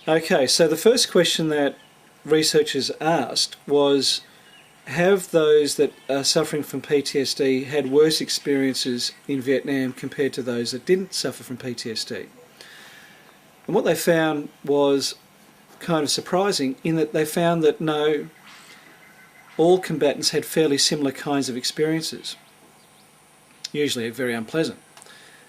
Okay, so the first question that researchers asked was, have those that are suffering from PTSD had worse experiences in Vietnam compared to those that didn't suffer from PTSD? And what they found was kind of surprising, in that they found that no, all combatants had fairly similar kinds of experiences, usually very unpleasant.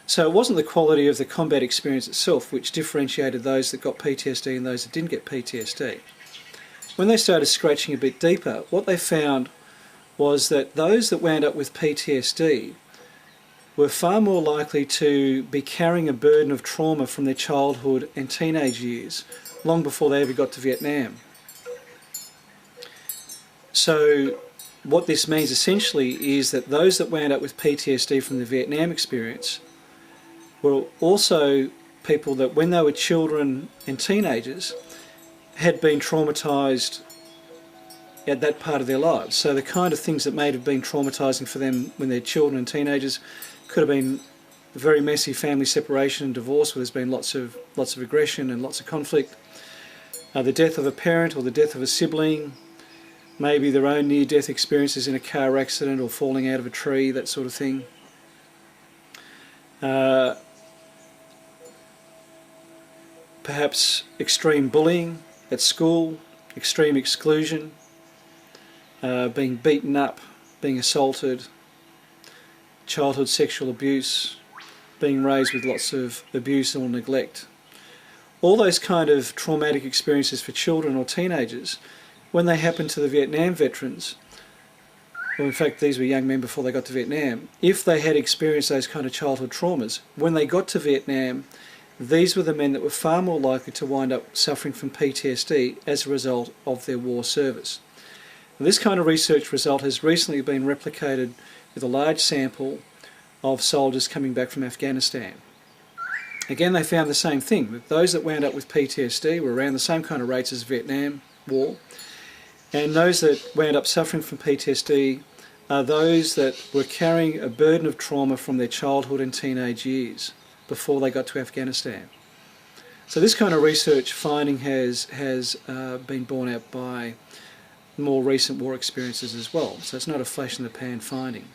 So it wasn't the quality of the combat experience itself which differentiated those that got PTSD and those that didn't get PTSD. When they started scratching a bit deeper, what they found was that those that wound up with PTSD were far more likely to be carrying a burden of trauma from their childhood and teenage years, long before they ever got to Vietnam. So what this means essentially is that those that wound up with PTSD from the Vietnam experience were also people that, when they were children and teenagers, had been traumatised at that part of their lives. So the kind of things that may have been traumatising for them when they're children and teenagers could have been a very messy family separation and divorce, where there's been lots of aggression and lots of conflict, the death of a parent or the death of a sibling, maybe their own near-death experiences in a car accident or falling out of a tree, that sort of thing. Perhaps extreme bullying at school, extreme exclusion, being beaten up, being assaulted, childhood sexual abuse, being raised with lots of abuse or neglect. All those kind of traumatic experiences for children or teenagers, when they happen to the Vietnam veterans, or in fact these were young men before they got to Vietnam, if they had experienced those kind of childhood traumas, when they got to Vietnam, these were the men that were far more likely to wind up suffering from PTSD as a result of their war service. And this kind of research result has recently been replicated with a large sample of soldiers coming back from Afghanistan. Again, they found the same thing, that those that wound up with PTSD were around the same kind of rates as Vietnam War, and those that wound up suffering from PTSD are those that were carrying a burden of trauma from their childhood and teenage years before they got to Afghanistan. So this kind of research finding has been borne out by more recent war experiences as well. So it's not a flash in the pan finding.